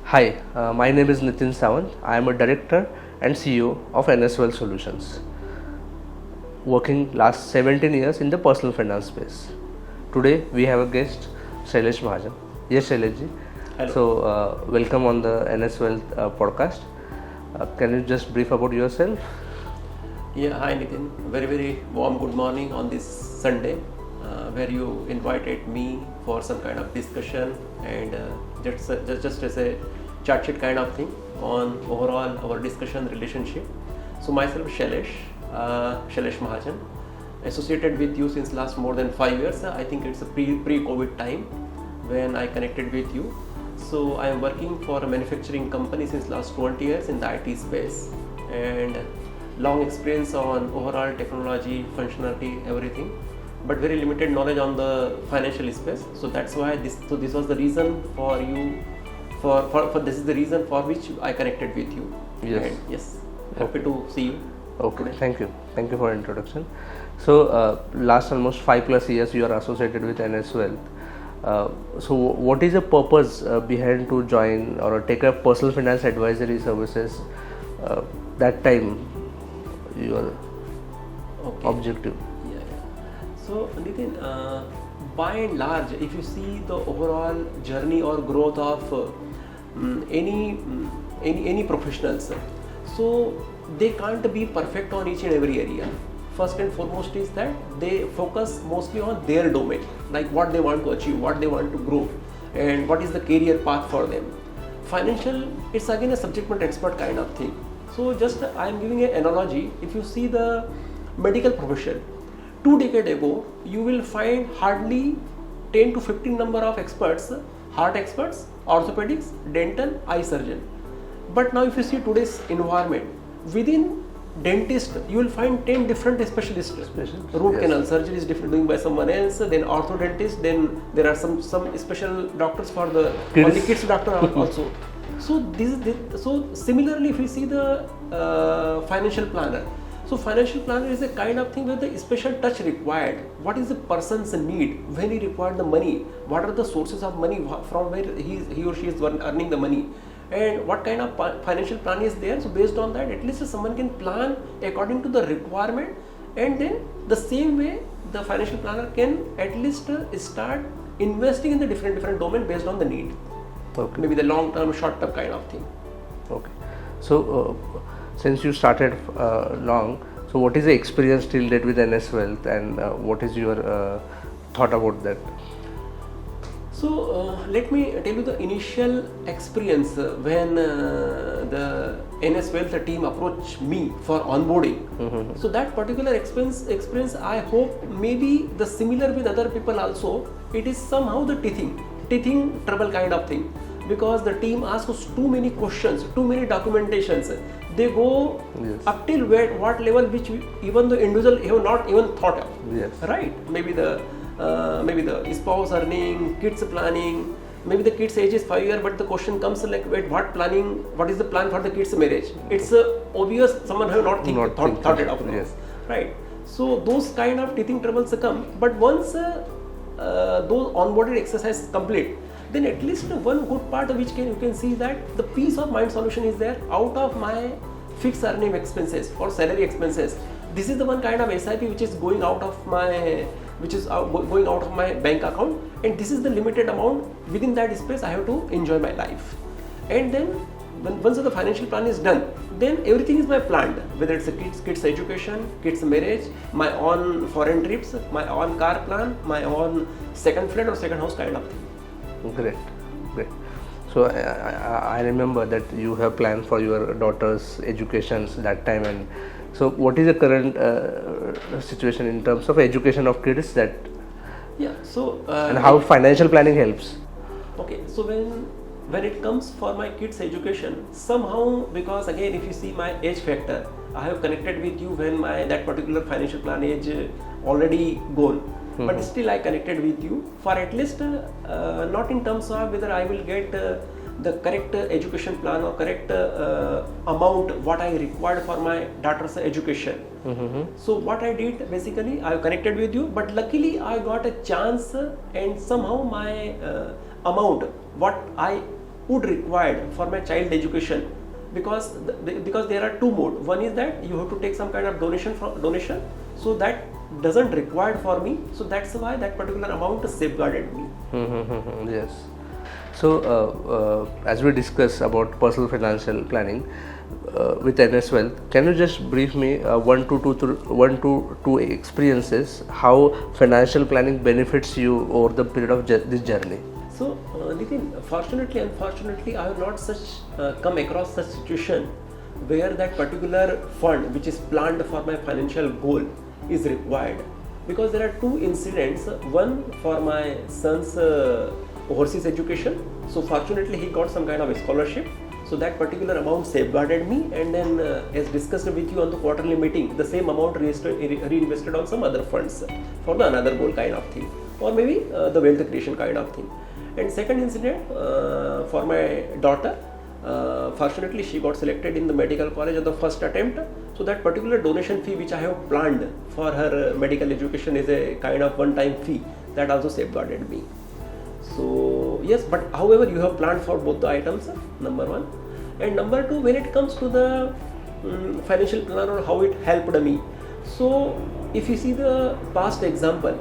Hi, my name is Nitin Sawant. I am a director and CEO of NSWell Solutions, working last 17 years in the personal finance space. Today we have a guest, Shailesh Mahajan. Yes, Shailesh ji. Hello. So, welcome on the NSWell podcast. Can you just brief about yourself? Yeah, hi Nitin. Very warm good morning on this Sunday, where you invited me for some kind of discussion and just as a chat sheet kind of thing on overall our discussion relationship. So myself Shailesh Mahajan, associated with you since last more than 5 years. I think it's a pre-COVID time when I connected with you. So I am working for a manufacturing company since last 20 years in the IT space, and long experience on overall technology, functionality, everything, but very limited knowledge on the financial space. So that's why this was the reason for you, for this is the reason for which I connected with you. Yes. And yes, happy to see you. Okay, thank you for introduction. So, last almost 5+ years you are associated with NSWell. So, what is the purpose behind to join or take up personal finance advisory services? That time, your objective. Yeah. So Nitin, by and large, if you see the overall journey or growth of any professionals, so they can't be perfect on each and every area. First and foremost is that they focus mostly on their domain, like what they want to achieve, what they want to grow, and what is the career path for them. Financial, it's again a subject matter expert kind of thing. So just I am giving an analogy. If you see the medical profession, 2 decades ago, you will find hardly 10 to 15 number of experts, heart experts, orthopedics, dental, eye surgeon. But now if you see today's environment, within dentist, you will find 10 different specialists. Root canal surgery is different doing by someone else, then orthodontist, then there are some special doctors for the kids doctor also. So similarly, if we see the financial planner, so financial planner is a kind of thing where the special touch required. What is the person's need when he required the money? What are the sources of money from where he or she is earning the money? And what kind of financial plan is there? So based on that, at least someone can plan according to the requirement, and then the same way the financial planner can at least start investing in the different domain based on the need. Okay. Maybe the long term, short term kind of thing. Okay. So, since you started long, so what is the experience till date with NSWell, and what is your thought about that? So let me tell you the initial experience when the NSWell team approached me for onboarding. Mm-hmm. So that particular experience, I hope maybe the similar with other people also. It is somehow the teething trouble kind of thing, because the team asks us too many questions, too many documentations. They go up till what level which even the individual have not even thought of. Yes. Right? Maybe the spouse earning, kids planning, maybe the kids age is 5 years, but the question comes like, wait, what is the plan for the kids marriage? It's obvious someone have not thought it of. Yes. Right? So those kind of teething troubles come, but once those onboarded exercise complete, then at least one good part which you can see that the peace of mind solution is there out of my fixed earning expenses or salary expenses. This is the one kind of SIP which is going out of my bank account, and this is the limited amount. Within that space I have to enjoy my life. And then once the financial plan is done, then everything is my planned, whether it's a kids education, kids marriage, my own foreign trips, my own car plan, my own second flat or second house kind of thing. Great. So I remember that you have planned for your daughter's educations that time, and so what is the current situation in terms of education of kids that? Yeah. So and how financial planning helps? Okay. So when it comes for my kids education, somehow, because again if you see my age factor, I have connected with you when that particular financial plan age already gone. Mm-hmm. But still I connected with you for at least not in terms of whether I will get the correct education plan or correct amount what I required for my daughter's education. Mm-hmm. So what I did basically, I connected with you, but luckily I got a chance and somehow my amount what I would required for my child education, because because there are two modes. One is that you have to take some kind of donation, so that doesn't required for me. So that's why that particular amount safeguarded me. Yes. So as we discuss about personal financial planning with NS Wealth, can you just brief me one to two experiences how financial planning benefits you over the period of this journey? So, Nitin, unfortunately, I have not come across such situation where that particular fund which is planned for my financial goal is required, because there are two incidents. One for my son's overseas education. So, fortunately, he got some kind of a scholarship. So that particular amount safeguarded me, and then as discussed with you on the quarterly meeting, the same amount reinvested on some other funds for the another goal kind of thing, or maybe the wealth creation kind of thing. And second incident for my daughter, fortunately she got selected in the medical college at the first attempt. So that particular donation fee which I have planned for her medical education is a kind of one-time fee that also safeguarded me. So yes, but however you have planned for both the items, number one. And number two, when it comes to the financial plan or how it helped me. So if you see the past example,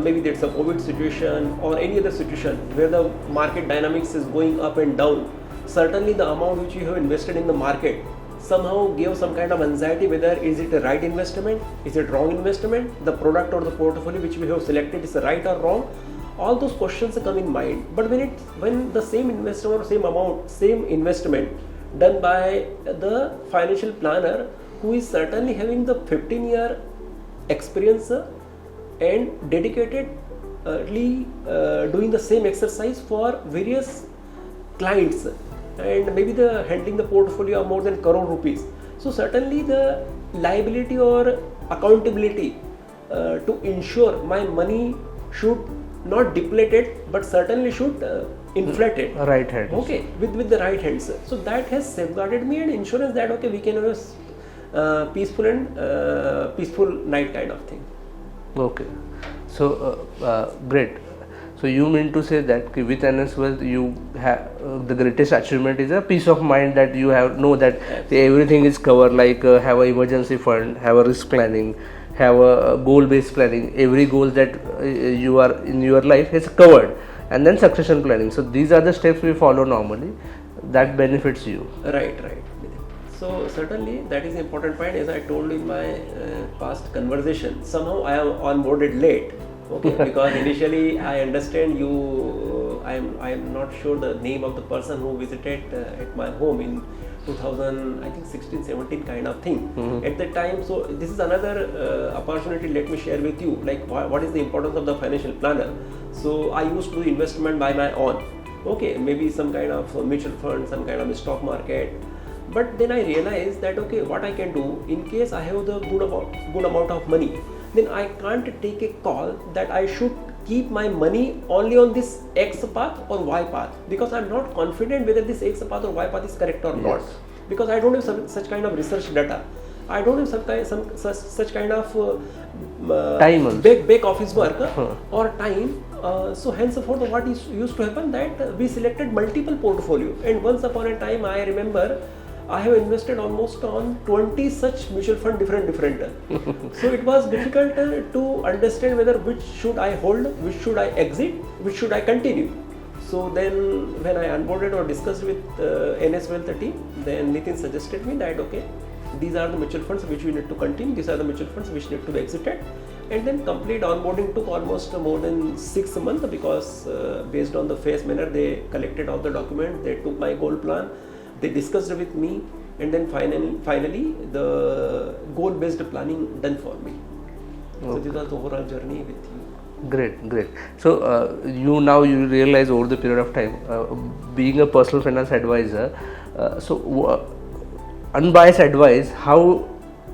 maybe that's a COVID situation or any other situation where the market dynamics is going up and down, certainly the amount which you have invested in the market somehow gave some kind of anxiety whether is it a right investment, is it wrong investment, the product or the portfolio which we have selected is right or wrong. All those questions come in mind. But when the same investor or same amount, same investment done by the financial planner who is certainly having the 15-year experience and dedicatedly doing the same exercise for various clients, and maybe the handling the portfolio of more than crore rupees. So certainly the liability or accountability to ensure my money should not depleted, but certainly should inflated. Right hands. Okay, with the right hands. So that has safeguarded me and insurance that okay, we can have a peaceful night kind of thing. Okay, so great. So you mean to say that with NS Wealth you have the greatest achievement is a peace of mind that you have know that everything is covered, like have a emergency fund, have a risk planning, have a goal-based planning. Every goal that you are in your life is covered, and then succession planning. So these are the steps we follow normally. That benefits you. Right. So certainly that is an important point. As I told in my past conversation, somehow I am onboarded late. Okay, because initially I understand you. I am not sure the name of the person who visited at my home in 2000, I think 16-17 kind of thing. At that time. So this is another opportunity. Let me share with you like what is the importance of the financial planner. So I used to do investment by my own. Okay, maybe some kind of mutual fund, some kind of stock market. But then I realized that okay, what I can do in case I have the good amount of money, then I can't take a call that I should keep my money only on this X path or Y path, because I'm not confident whether this X path or Y path is correct or not, because I don't have such kind of research data. I don't have such kind of time back office work or time. So henceforth what used to happen that we selected multiple portfolio, and once upon a time I remember I have invested almost on 20 such mutual fund different. So it was difficult to understand whether which should I hold, which should I exit, which should I continue. So then when I onboarded or discussed with NS Wealth team, then Nitin suggested me that okay, these are the mutual funds which we need to continue, these are the mutual funds which need to be exited. And then complete onboarding took almost more than 6 months, because based on the phase manner they collected all the documents, they took my goal plan, they discussed with me, and then finally the goal-based planning done for me. Okay. So this was the overall journey with you. Great. So you realize over the period of time, being a personal finance advisor, unbiased advice, how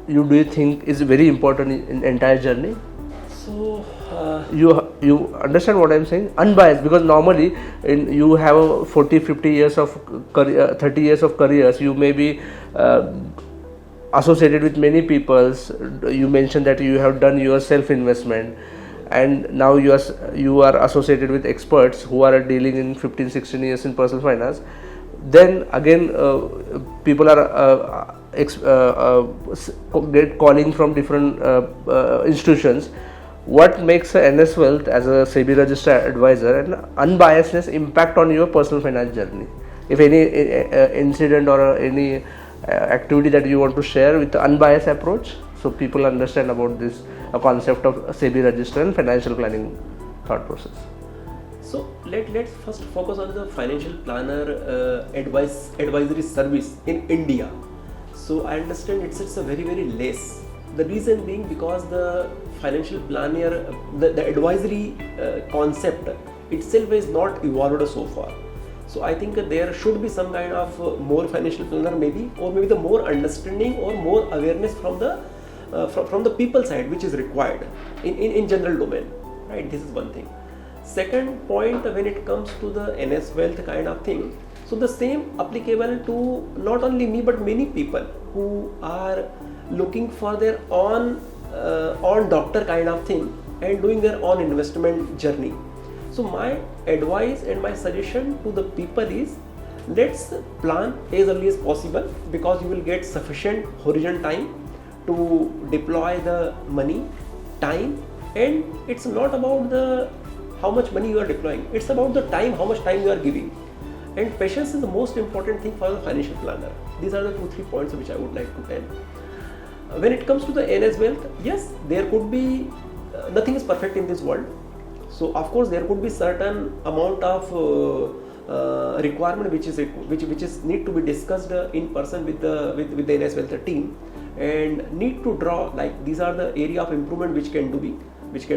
do you think is very important in entire journey? So you understand what I'm saying? Unbiased, because normally you have 40-50 years of career, 30 years of careers, you may be associated with many peoples. You mentioned that you have done your self investment, and now you are associated with experts who are dealing in 15-16 years in personal finance, then again people are get calling from different institutions. What makes a NS Wealth as a SEBI registered advisor and unbiasedness impact on your personal finance journey? If any incident or any activity that you want to share with the unbiased approach, so people understand about this concept of SEBI register and financial planning thought process. So let's first focus on the financial planner advisory service in India. So I understand it's a very less. The reason being because the financial planner, the advisory concept itself is not evolved so far. So I think there should be some kind of more financial planner maybe, or maybe the more understanding or more awareness from the people side, which is required in general domain, right? This is one thing. Second point, when it comes to the NS Wealth kind of thing, so the same applicable to not only me but many people who are looking for their own doctor kind of thing and doing their own investment journey. So my advice and my suggestion to the people is, let's plan as early as possible, because you will get sufficient horizon time to deploy the money, time, and it's not about the how much money you are deploying, it's about the time, how much time you are giving. And patience is the most important thing for the financial planner. These are the 2-3 points which I would like to tell. When it comes to the NS Wealth, yes, there could be, nothing is perfect in this world. So of course there could be certain amount of requirement which is need to be discussed in person with the NS Wealth team, and need to draw like these are the area of improvement which can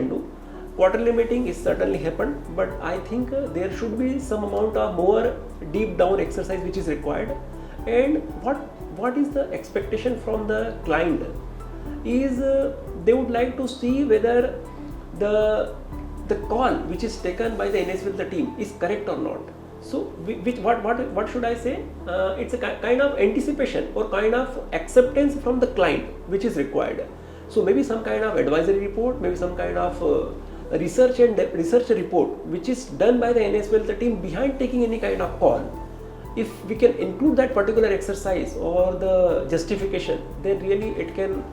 do. Quarterly meeting is certainly happened, but I think there should be some amount of more deep down exercise which is required. And what is the expectation from the client is they would like to see whether the call which is taken by the NS Wealth team is correct or not. So what should I say? It's a kind of anticipation or kind of acceptance from the client which is required. So maybe some kind of advisory report, maybe some kind of research report which is done by the NS Wealth team behind taking any kind of call. If we can include that particular exercise or the justification, then really it can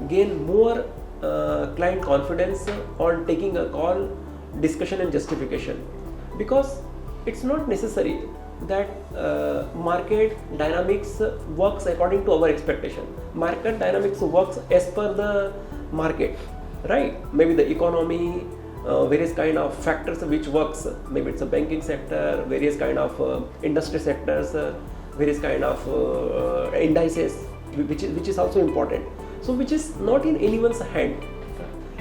gain more client confidence on taking a call, discussion and justification. Because it's not necessary that market dynamics works according to our expectation. Market dynamics works as per the market, right? Maybe the economy, various kind of factors which works, maybe it's a banking sector, various kind of industry sectors, various kind of indices which is also important, so which is not in anyone's hand.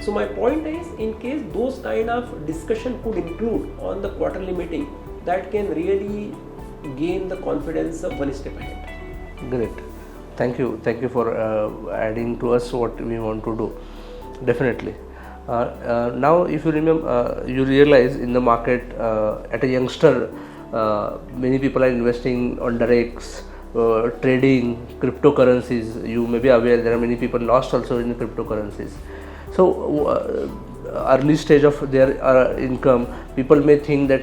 So my point is, in case those kind of discussion could include on the quarterly meeting, that can really gain the confidence one step ahead. Great, thank you for adding to us what we want to do. Definitely. Now if you remember, you realize in the market at a youngster, many people are investing on directs, trading cryptocurrencies. You may be aware there are many people lost also in the cryptocurrencies. So early stage of their income, people may think that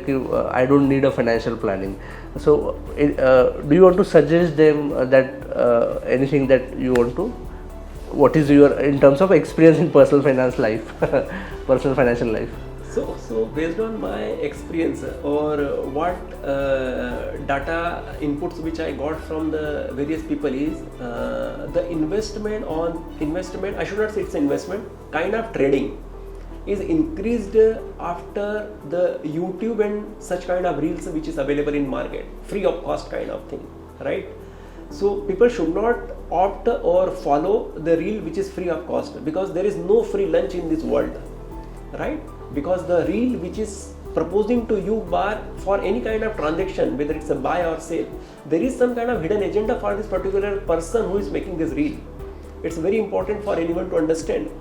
I don't need a financial planning. So do you want to suggest them that anything that you want to? What is your, in terms of experience in personal finance life, personal financial life? So based on my experience or what data inputs which I got from the various people is the investment, I should not say it's investment, kind of trading is increased after the YouTube and such kind of reels which is available in market, free of cost kind of thing, right? So people should not opt or follow the reel which is free of cost, because there is no free lunch in this world, right? Because the reel which is proposing to you bar for any kind of transaction, whether it's a buy or sell, there is some kind of hidden agenda for this particular person who is making this reel. It's very important for anyone to understand.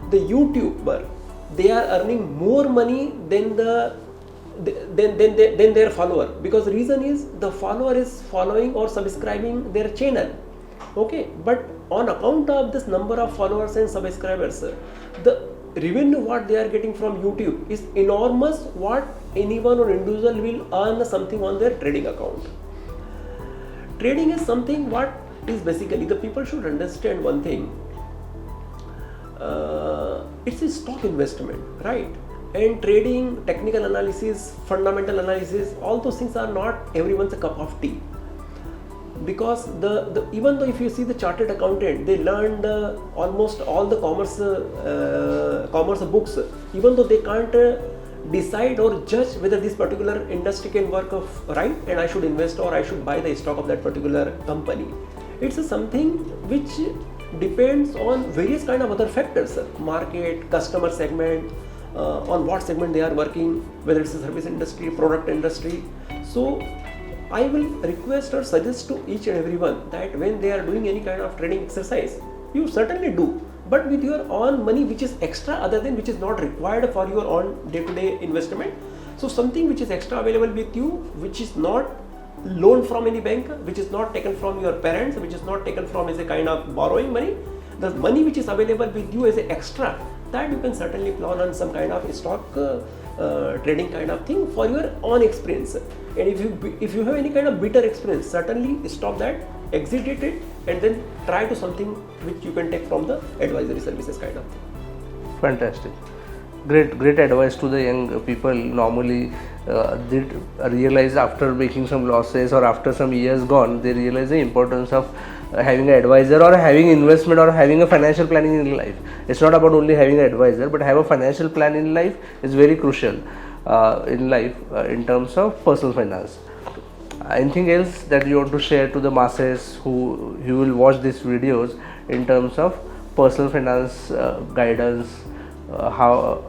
The YouTuber, they are earning more money than their follower, because the reason is the follower is following or subscribing their channel, okay, but on account of this number of followers and subscribers, the revenue what they are getting from YouTube is enormous. What anyone or individual will earn something on their trading account. Trading is something what is basically, the people should understand one thing. It's a stock investment, right? And trading, technical analysis, fundamental analysis, all those things are not everyone's a cup of tea. Because even though if you see the chartered accountant, they learned almost all the commerce books, even though they can't decide or judge whether this particular industry can work right and I should invest or I should buy the stock of that particular company. It's something which depends on various kind of other factors, market, customer segment, on what segment they are working, whether it's a service industry, product industry. So I will request or suggest to each and everyone that when they are doing any kind of trading exercise, you certainly do, but with your own money which is extra, other than which is not required for your own day-to-day investment. So something which is extra available with you, which is not loaned from any bank, which is not taken from your parents, which is not taken from as a kind of borrowing money, the money which is available with you as an extra, that you can certainly plan on some kind of stock trading kind of thing for your own experience. And if you have any kind of bitter experience, certainly stop that, exit it, and then try to something which you can take from the advisory services kind of thing. Fantastic. Great advice to the young people. Normally did realize after making some losses or after some years gone, they realize the importance of having an advisor or having investment or having a financial planning in life. It's not about only having an advisor, but have a financial plan in life is very crucial in life in terms of personal finance. Anything else that you want to share to the masses who will watch these videos in terms of personal finance guidance, how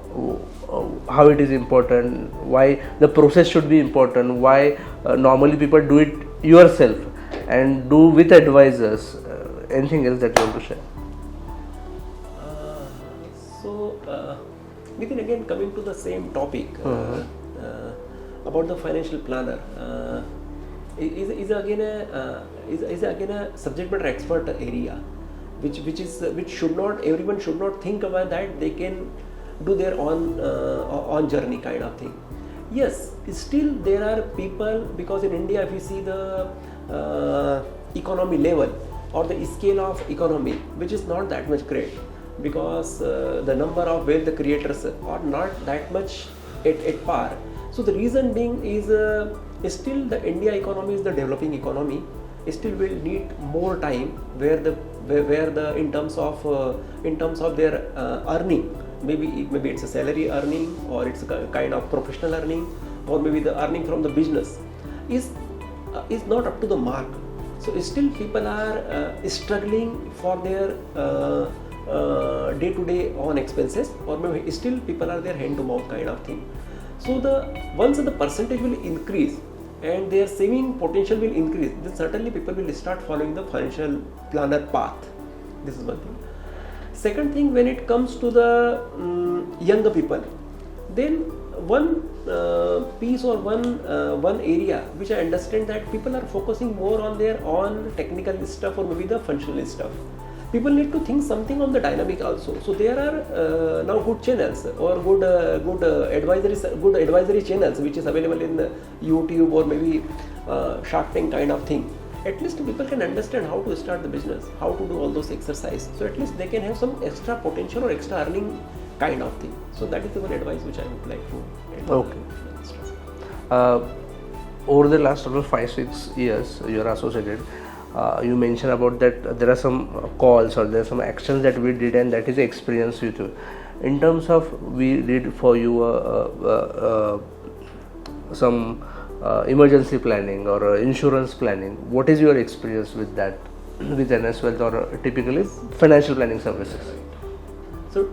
it is important, why the process should be important, why normally people do it yourself and do with advisors? Anything else that you want to share? Nitin, again coming to the same topic about the financial planner, is again a subject matter expert area, which should not, everyone should not think about that they can do their own journey kind of thing. Yes, still there are people, because in India if you see the economy level or the scale of economy, which is not that much great, because the number of wealth creators are not that much at par. So the reason being is still the India economy is the developing economy, still will need more time where the in terms of their earning, maybe it's a salary earning or it's a kind of professional earning, or maybe the earning from the business is not up to the mark. So still people are struggling for their day-to-day on expenses, or maybe still people are their hand-to-mouth kind of thing. So once the percentage will increase and their saving potential will increase, then certainly people will start following the financial planner path. This is one thing. Second thing, when it comes to the younger people, then one piece or one area which I understand that people are focusing more on their own technical stuff or maybe the functional stuff. People need to think something on the dynamic also. So there are now good channels or good advisory channels which is available in YouTube or maybe Shark Tank kind of thing. At least people can understand how to start the business, how to do all those exercises. So at least they can have some extra potential or extra earning kind of thing. So that is the one advice which I would like to. Okay. Over the last 5-6 years you are associated. You mentioned about that there are some calls or there are some actions that we did and that is experience with you. In terms of we did for you some emergency planning or insurance planning. What is your experience with that, with NS Wealth or typically financial planning services? So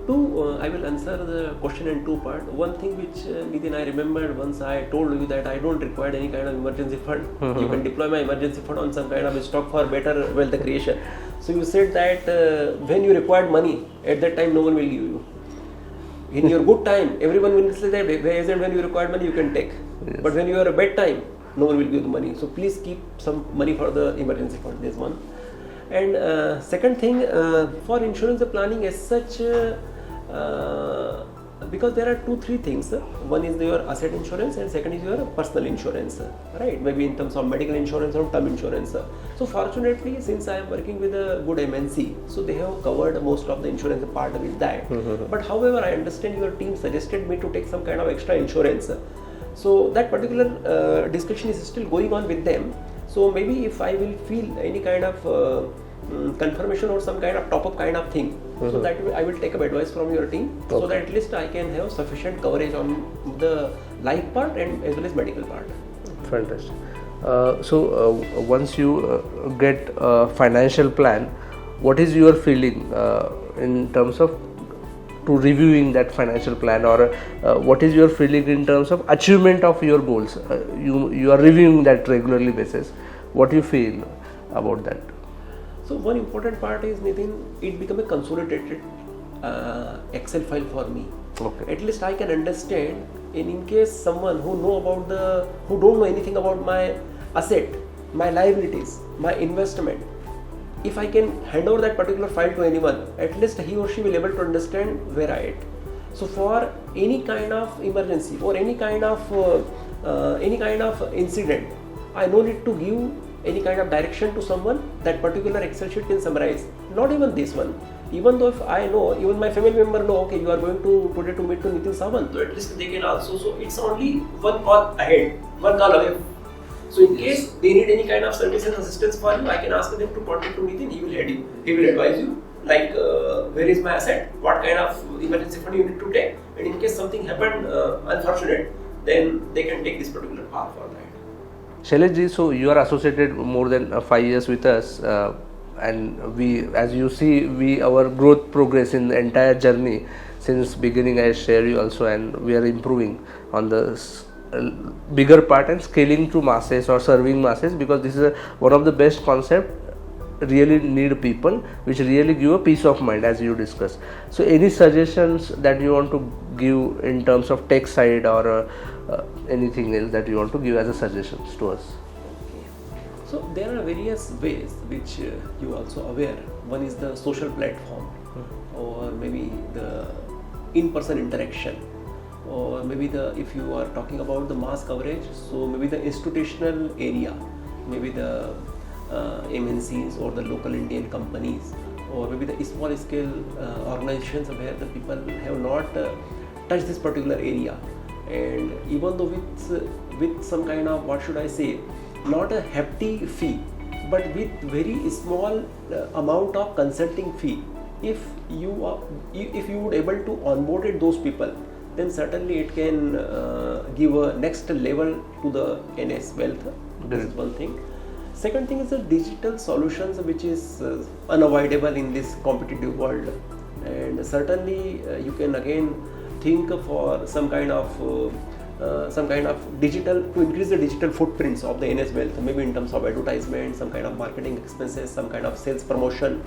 I will answer the question in two parts. One thing which Nitin, I remembered once I told you that I don't require any kind of emergency fund. You can deploy my emergency fund on some kind of stock for better wealth creation. So you said that when you required money, at that time no one will give you. In your good time, everyone will say that when you require money you can take. Yes. But when you are a bad time, no one will give the money. So please keep some money for the emergency fund. This one. And second thing, for insurance planning as such, Because there are 2-3 things. One is your asset insurance and second is your personal insurance, right? Maybe in terms of medical insurance or term insurance. So fortunately, since I am working with a good MNC, so they have covered most of the insurance part with that. But however, I understand your team suggested me to take some kind of extra insurance. So that particular discussion is still going on with them. So maybe if I will feel any kind of confirmation or some kind of top-up kind of thing, so that I will take up advice from your team, so that at least I can have sufficient coverage on the life part and as well as medical part. Fantastic. Once you get a financial plan, what is your feeling in terms of to reviewing that financial plan, or what is your feeling in terms of achievement of your goals? You are reviewing that regularly basis. What do you feel about that? So one important part is, Nitin, it become a consolidated Excel file for me. Okay. At least I can understand, in case someone who don't know anything about my asset, my liabilities, my investment, if I can hand over that particular file to anyone, at least he or she will able to understand where I at. So for any kind of emergency or any kind of incident, I no need to give any kind of direction to someone. That particular Excel sheet can summarize. Not even this one. Even though if I know, even my family member know, okay, you are going to today to meet to Nitin Sawant, so at least they can also. So it's only one call ahead, one call away. So in case they need any kind of service and assistance for you, I can ask them to contact to Nitin. He will aid you. He will advise you, like where is my asset, what kind of emergency fund you need to take, and in case something happened unfortunate, then they can take this particular path for that. Shailesh ji, so you are associated more than 5 years with us, and we, as you see, our growth progress in the entire journey since beginning. I share you also, and we are improving on the bigger part and scaling to masses or serving masses, because this is one of the best concept. Really need people which really give a peace of mind, as you discuss. So any suggestions that you want to give in terms of tech side, or anything else that you want to give as a suggestions to us? So there are various ways which you also aware. One is the social platform, or maybe the in-person interaction, or maybe if you are talking about the mass coverage, so maybe the institutional area, maybe the MNCs or the local Indian companies, or maybe the small scale organizations where the people have not touched this particular area. And even though with some kind of, what should I say, not a hefty fee, but with very small amount of consulting fee, if you would able to onboard those people, then certainly it can give a next level to the NS wealth. This is one thing. Second thing is the digital solutions, which is unavoidable in this competitive world, and certainly you can again think for some kind of digital, to increase the digital footprints of the NS wealth, maybe in terms of advertisement, some kind of marketing expenses, some kind of sales promotion.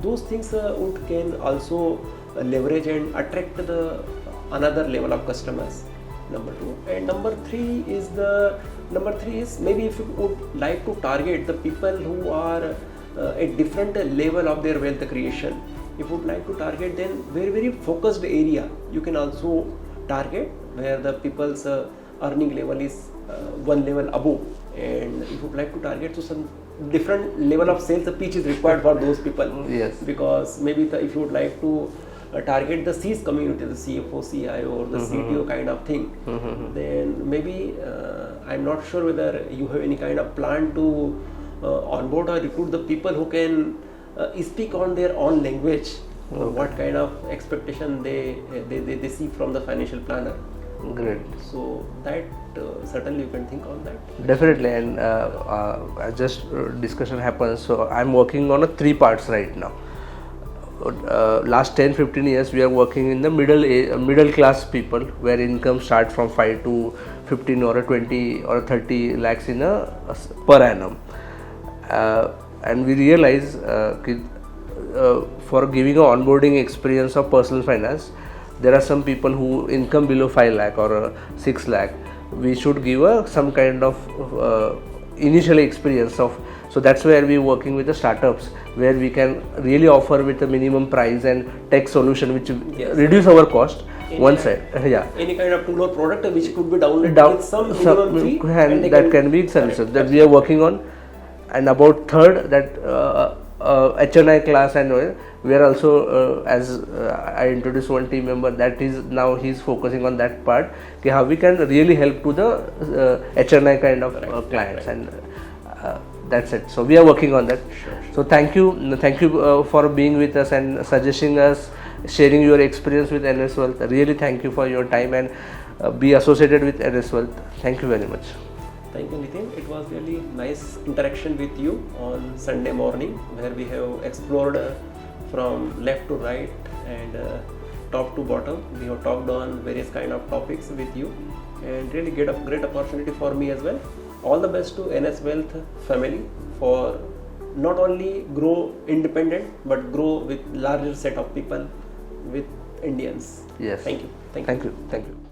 Those things can also leverage and attract the another level of customers. Number two, and number three is maybe if you would like to target the people who are at different level of their wealth creation, if you would like to target, then very focused area you can also target, where the people's earning level is one level above, and if you would like to target to some different level of sales, the pitch is required for those people. Yes. Because maybe if you would like to target the C's community, the CFO, CIO, or the CTO kind of thing, then maybe I'm not sure whether you have any kind of plan to onboard or recruit the people who can speak on their own language, what kind of expectation they see from the financial planner. Great. So that certainly you can think on that. Definitely, and just discussion happens. So I'm working on 3 parts right now. Last 10-15 years we are working in the middle class people, where income start from 5 to 15 or 20 or 30 lakhs in a per annum, and we realize for giving a onboarding experience of personal finance, there are some people who income below 5 lakh or 6 lakh. We should give some kind of initial experience of So that's where we're working with the startups, where we can really offer with a minimum price and tech solution which reduce our cost. One side, any kind of tool or product which could be downloaded with some minimum fee, and that can be services that we are working on. And about third, that HNI class, and we are also as I introduced one team member, that is now he's focusing on that part, how we can really help to the HNI kind of clients, and that's it. So we are working on that. So thank you for being with us and suggesting us, sharing your experience with NS Wealth. Really thank you for your time and be associated with NS Wealth. Thank you very much. Thank you, Nitin. It was really nice interaction with you on Sunday morning, where we have explored from left to right and top to bottom. We have talked on various kind of topics with you, and really get a great opportunity for me as well. All the best to NS Wealth family for not only grow independent but grow with larger set of people, with Indians. Yes. Thank you. Thank you.